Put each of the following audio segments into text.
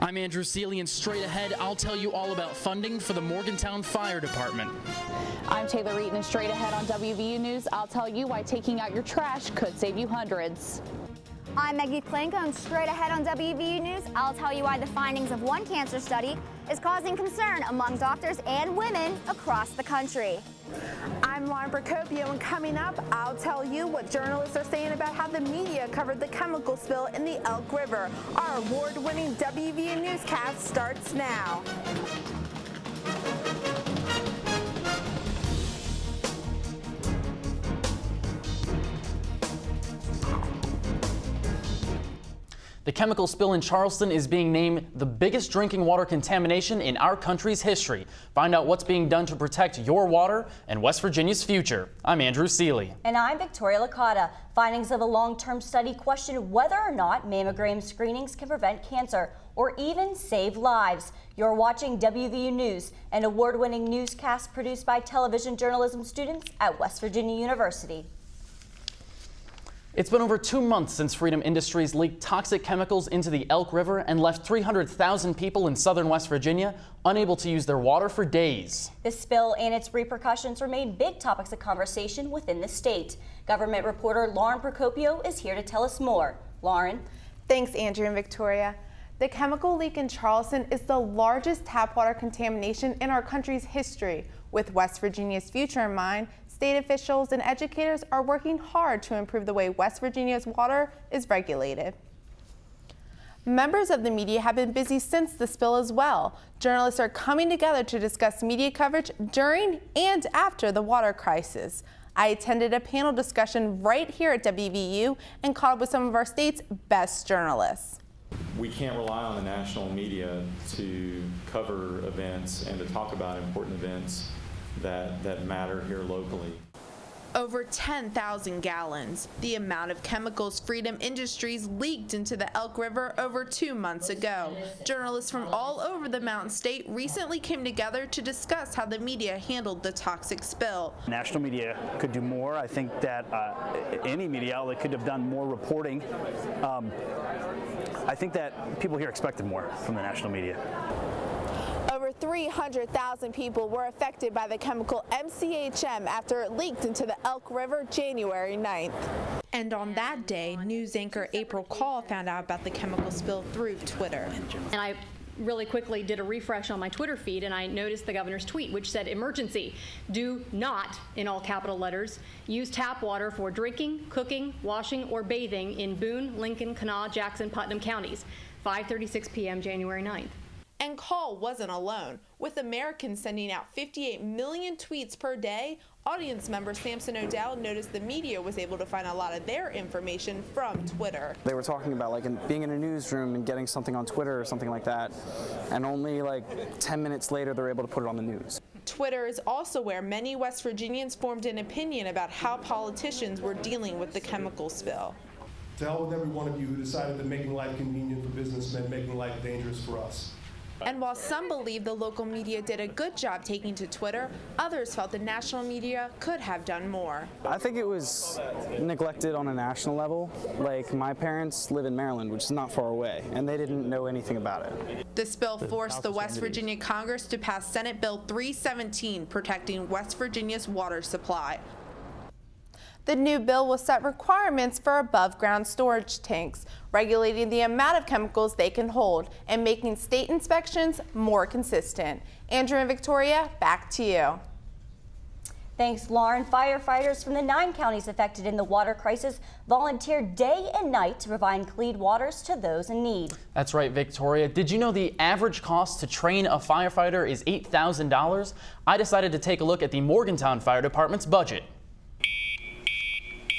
I'm Andrew Seeley, and straight ahead, I'll tell you all about funding for the Morgantown Fire Department. I'm Taylor Eaton, and straight ahead on WVU News, I'll tell you why taking out your trash could save you hundreds. I'm Maggie Klenko, and straight ahead on WVU News, I'll tell you why the findings of one cancer study is causing concern among doctors and women across the country. I'm Lauren Procopio, and coming up, I'll tell you what journalists are saying about how the media covered the chemical spill in the Elk River. Our award-winning WVU newscast starts now. The chemical spill in Charleston is being named the biggest drinking water contamination in our country's history. Find out what's being done to protect your water and West Virginia's future. I'm Andrew Seeley. And I'm Victoria Licata. Findings of a long-term study question whether or not mammogram screenings can prevent cancer or even save lives. You're watching WVU News, an award-winning newscast produced by television journalism students at West Virginia University. It's been over 2 months since Freedom Industries leaked toxic chemicals into the Elk River and left 300,000 people in southern West Virginia unable to use their water for days. The spill and its repercussions remain big topics of conversation within the state. Government reporter Lauren Procopio is here to tell us more. Lauren. Thanks, Andrew and Victoria. The chemical leak in Charleston is the largest tap water contamination in our country's history. With West Virginia's future in mind, state officials and educators are working hard to improve the way West Virginia's water is regulated. Members of the media have been busy since the spill as well. Journalists are coming together to discuss media coverage during and after the water crisis. I attended a panel discussion right here at WVU and caught up with some of our state's best journalists. We can't rely on the national media to cover events and to talk about important events that matter here locally. Over 10,000 gallons, the amount of chemicals Freedom Industries leaked into the Elk River over 2 months ago. Journalists from all over the Mountain State recently came together to discuss how the media handled the toxic spill. National media could do more. I think that any media outlet could have done more reporting. I think that people here expected more from the national media. Over 300,000 people were affected by the chemical MCHM after it leaked into the Elk River January 9th. And on that day, news anchor April Call found out about the chemical spill through Twitter. And I really quickly did a refresh on my Twitter feed, and I noticed the governor's tweet, which said, "Emergency, do not," in all capital letters, "use tap water for drinking, cooking, washing, or bathing in Boone, Lincoln, Kanawha, Jackson, Putnam counties, 5:36 p.m. January 9th. And Call wasn't alone. With Americans sending out 58 million tweets per day, audience member Samson O'Dell noticed the media was able to find a lot of their information from Twitter. They were talking about being in a newsroom and getting something on Twitter or something like that, and only 10 minutes later they're able to put it on the news. Twitter is also where many West Virginians formed an opinion about how politicians were dealing with the chemical spill. To hell with every one of you who decided that making life convenient for businessmen, making life dangerous for us. And while some believe the local media did a good job taking to Twitter, others felt the national media could have done more. I think it was neglected on a national level. My parents live in Maryland, which is not far away, and they didn't know anything about it. The spill forced the West Virginia Congress to pass Senate Bill 317, protecting West Virginia's water supply. The new bill will set requirements for above-ground storage tanks, regulating the amount of chemicals they can hold and making state inspections more consistent. Andrew and Victoria, back to you. Thanks, Lauren. Firefighters from the 9 counties affected in the water crisis volunteered day and night to provide clean waters to those in need. That's right, Victoria. Did you know the average cost to train a firefighter is $8,000? I decided to take a look at the Morgantown Fire Department's budget.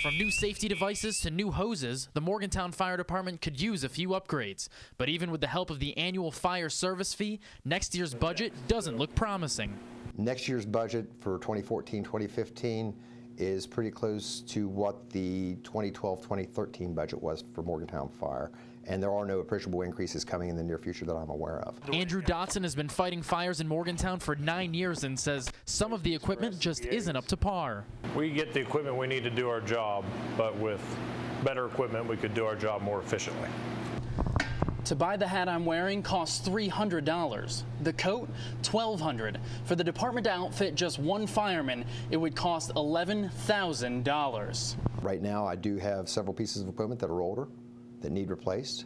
From new safety devices to new hoses, the Morgantown Fire Department could use a few upgrades. But even with the help of the annual fire service fee, next year's budget doesn't look promising. Next year's budget for 2014-2015 is pretty close to what the 2012-2013 budget was for Morgantown Fire. And there are no appreciable increases coming in the near future that I'm aware of. Andrew Dotson has been fighting fires in Morgantown for 9 years and says some of the equipment just isn't up to par. We get the equipment we need to do our job, but with better equipment we could do our job more efficiently. To buy the hat I'm wearing costs $300. The coat, $1,200. For the department to outfit just one fireman, it would cost $11,000. Right now, I do have several pieces of equipment that are older, that need replaced.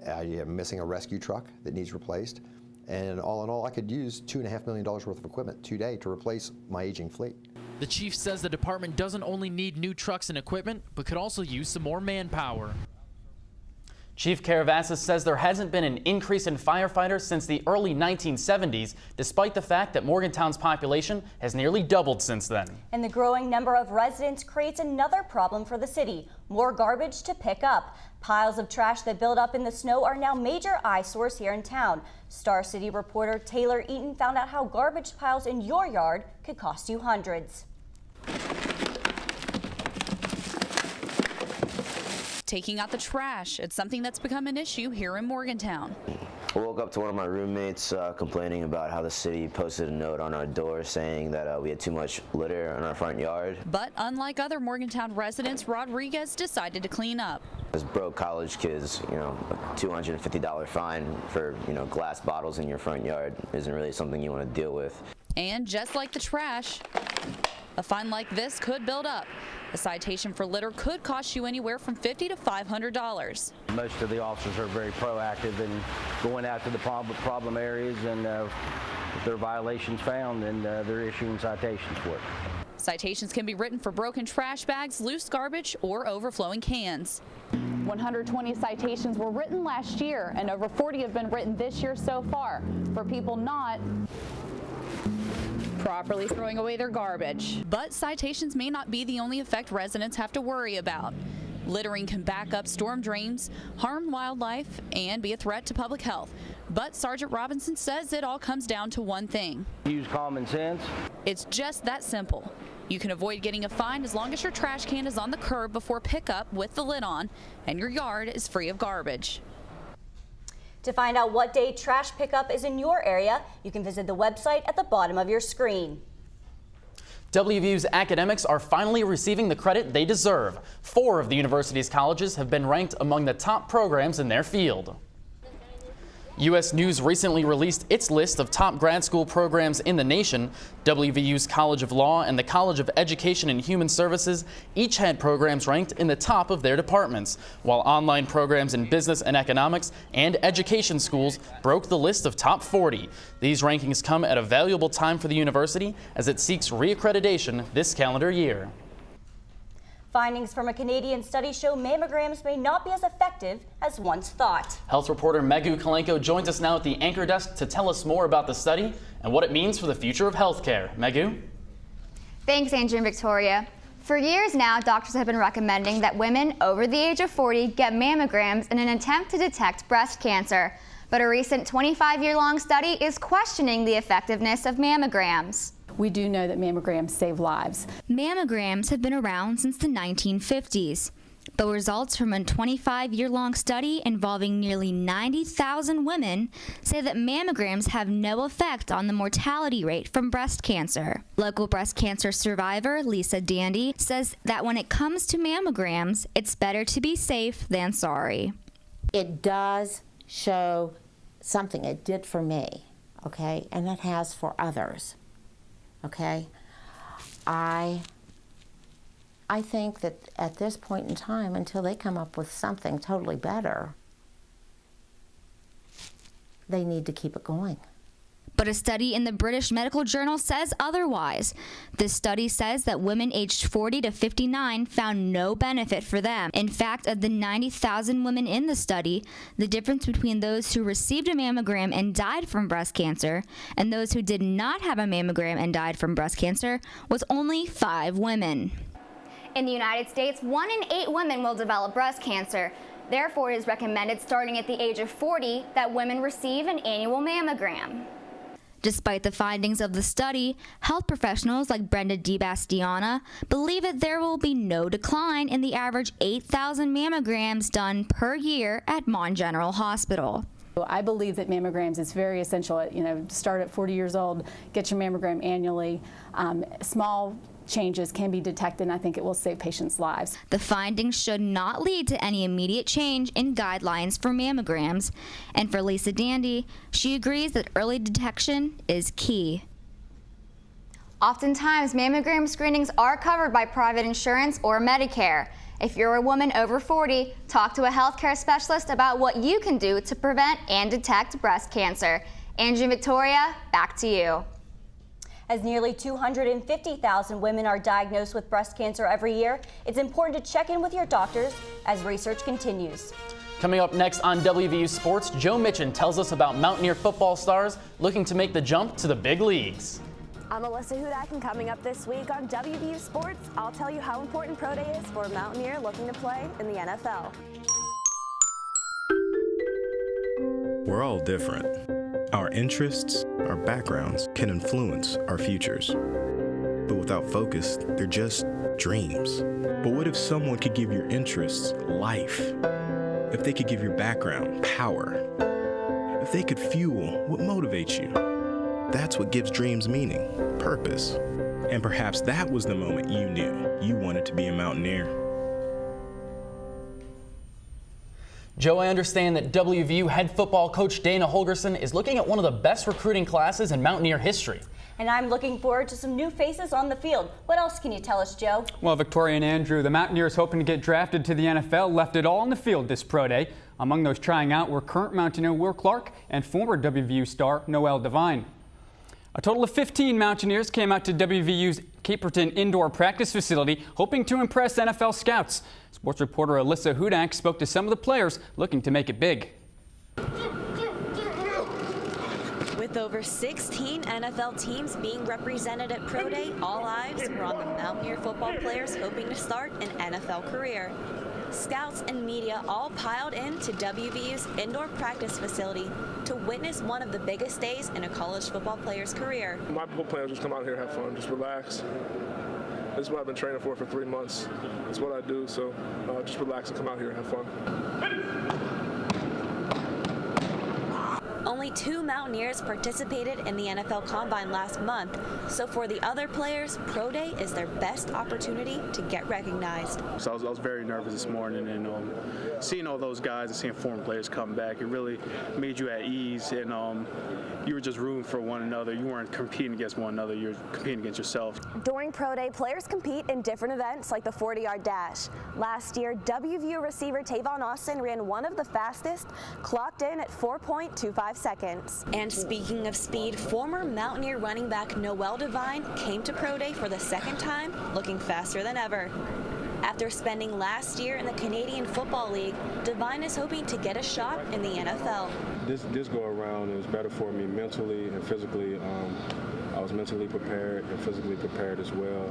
I am missing a rescue truck that needs replaced. And all in all, I could use $2.5 million worth of equipment today to replace my aging fleet. The chief says the department doesn't only need new trucks and equipment, but could also use some more manpower. Chief Karavassis says there hasn't been an increase in firefighters since the early 1970s, despite the fact that Morgantown's population has nearly doubled since then. And the growing number of residents creates another problem for the city: more garbage to pick up. Piles of trash that build up in the snow are now major eyesores here in town. Star City reporter Taylor Eaton found out how garbage piles in your yard could cost you hundreds. Taking out the trash, it's something that's become an issue here in Morgantown. I woke up to one of my roommates complaining about how the city posted a note on our door saying that we had too much litter in our front yard. But unlike other Morgantown residents, Rodriguez decided to clean up. As broke college kids, a $250 fine for, glass bottles in your front yard isn't really something you want to deal with. And just like the trash, a fine like this could build up. A citation for litter could cost you anywhere from $50 to $500. Most of the officers are very proactive in going out to the problem areas, and if there are violations found, then they're issuing citations for it. Citations can be written for broken trash bags, loose garbage, or overflowing cans. 120 citations were written last year, and over 40 have been written this year so far for people not properly throwing away their garbage. But citations may not be the only effect residents have to worry about. Littering can back up storm drains, harm wildlife, and be a threat to public health. But Sergeant Robinson says it all comes down to one thing. Use common sense. It's just that simple. You can avoid getting a fine as long as your trash can is on the curb before pickup with the lid on, and your yard is free of garbage. To find out what day trash pickup is in your area, you can visit the website at the bottom of your screen. WVU's academics are finally receiving the credit they deserve. 4 of the university's colleges have been ranked among the top programs in their field. U.S. News recently released its list of top grad school programs in the nation. WVU's College of Law and the College of Education and Human Services each had programs ranked in the top of their departments, while online programs in business and economics and education schools broke the list of top 40. These rankings come at a valuable time for the university as it seeks reaccreditation this calendar year. Findings from a Canadian study show mammograms may not be as effective as once thought. Health reporter Megu Kalenko joins us now at the anchor desk to tell us more about the study and what it means for the future of healthcare. Megu? Thanks, Andrew and Victoria. For years now, doctors have been recommending that women over the age of 40 get mammograms in an attempt to detect breast cancer. But a recent 25-year-long study is questioning the effectiveness of mammograms. We do know that mammograms save lives. Mammograms have been around since the 1950s, but results from a 25-year-long study involving nearly 90,000 women say that mammograms have no effect on the mortality rate from breast cancer. Local breast cancer survivor Lisa Dandy says that when it comes to mammograms, it's better to be safe than sorry. It does show something. It did for me, okay, and it has for others. Okay, I think that at this point in time, until they come up with something totally better, they need to keep it going. But a study in the British Medical Journal says otherwise. This study says that women aged 40 to 59 found no benefit for them. In fact, of the 90,000 women in the study, the difference between those who received a mammogram and died from breast cancer and those who did not have a mammogram and died from breast cancer was only 5 women. In the United States, 1 in 8 women will develop breast cancer. Therefore, it is recommended starting at the age of 40 that women receive an annual mammogram. Despite the findings of the study, health professionals like Brenda DiBastiana believe that there will be no decline in the average 8,000 mammograms done per year at Mon General Hospital. I believe that mammograms is very essential. Start at 40 years old, get your mammogram annually. Small changes can be detected, and I think it will save patients' lives. The findings should not lead to any immediate change in guidelines for mammograms. And for Lisa Dandy, she agrees that early detection is key. Oftentimes, mammogram screenings are covered by private insurance or Medicare. If you're a woman over 40, talk to a healthcare specialist about what you can do to prevent and detect breast cancer. Andrew and Victoria, back to you. As nearly 250,000 women are diagnosed with breast cancer every year, it's important to check in with your doctors as research continues. Coming up next on WVU Sports, Joe Mitchin tells us about Mountaineer football stars looking to make the jump to the big leagues. I'm Alyssa Hudak, and coming up this week on WVU Sports, I'll tell you how important Pro Day is for a Mountaineer looking to play in the NFL. We're all different. Our interests, our backgrounds can influence our futures. But without focus, they're just dreams. But what if someone could give your interests life? If they could give your background power? If they could fuel what motivates you? That's what gives dreams meaning, purpose. And perhaps that was the moment you knew you wanted to be a Mountaineer. Joe, I understand that WVU head football coach Dana Holgerson is looking at one of the best recruiting classes in Mountaineer history. And I'm looking forward to some new faces on the field. What else can you tell us, Joe? Well, Victoria and Andrew, the Mountaineers hoping to get drafted to the NFL left it all on the field this pro day. Among those trying out were current Mountaineer Will Clark and former WVU star Noel Devine. A total of 15 Mountaineers came out to WVU's Caperton indoor practice facility hoping to impress NFL scouts. Sports reporter Alyssa Hudak spoke to some of the players looking to make it big. With over 16 NFL teams being represented at Pro Day, all eyes were on the Mountaineer football players hoping to start an NFL career. Scouts and media all piled into WVU's indoor practice facility to witness one of the biggest days in a college football player's career. My whole plan was just come out here, have fun, just relax. This is what I've been training for 3 months. It's what I do, so just relax and come out here and have fun. Only 2 Mountaineers participated in the NFL Combine last month, so for the other players, Pro Day is their best opportunity to get recognized. So I was very nervous this morning, and seeing all those guys and seeing foreign players come back, it really made you at ease, and you were just rooting for one another. You weren't competing against one another, you were competing against yourself. During Pro Day, players compete in different events like the 40-yard dash. Last year, WVU receiver Tavon Austin ran one of the fastest, clocked in at 4.25 seconds. And speaking of speed, former Mountaineer running back Noel Devine came to Pro Day for the second time, looking faster than ever. After spending last year in the Canadian Football League, Devine is hoping to get a shot in the NFL. This go around is better for me mentally and physically. I was mentally prepared and physically prepared as well.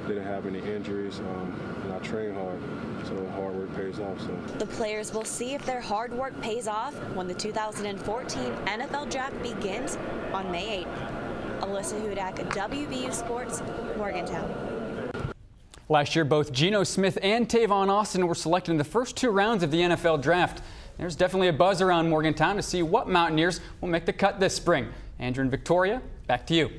Didn't have any injuries, and I trained hard, so hard work pays off. So the players will see if their hard work pays off when the 2014 NFL Draft begins on May 8th. Alyssa Hudak, WVU Sports, Morgantown. Last year, both Geno Smith and Tavon Austin were selected in the first 2 rounds of the NFL Draft. There's definitely a buzz around Morgantown to see what Mountaineers will make the cut this spring. Andrew and Victoria, back to you.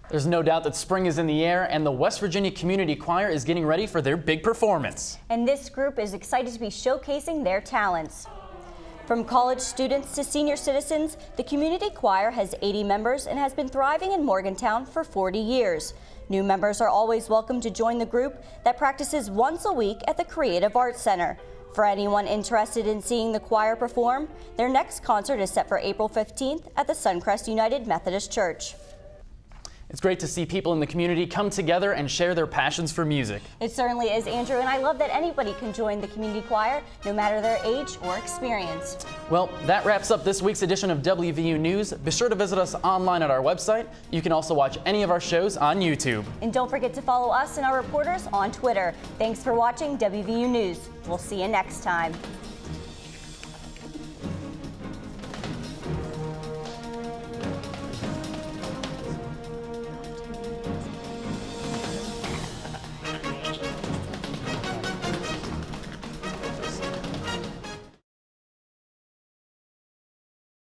There's no doubt that spring is in the air, and the West Virginia Community Choir is getting ready for their big performance. And this group is excited to be showcasing their talents. From college students to senior citizens, the community choir has 80 members and has been thriving in Morgantown for 40 years. New members are always welcome to join the group that practices once a week at the Creative Arts Center. For anyone interested in seeing the choir perform, their next concert is set for April 15th at the Suncrest United Methodist Church. It's great to see people in the community come together and share their passions for music. It certainly is, Andrew, and I love that anybody can join the community choir, no matter their age or experience. Well, that wraps up this week's edition of WVU News. Be sure to visit us online at our website. You can also watch any of our shows on YouTube. And don't forget to follow us and our reporters on Twitter. Thanks for watching WVU News. We'll see you next time.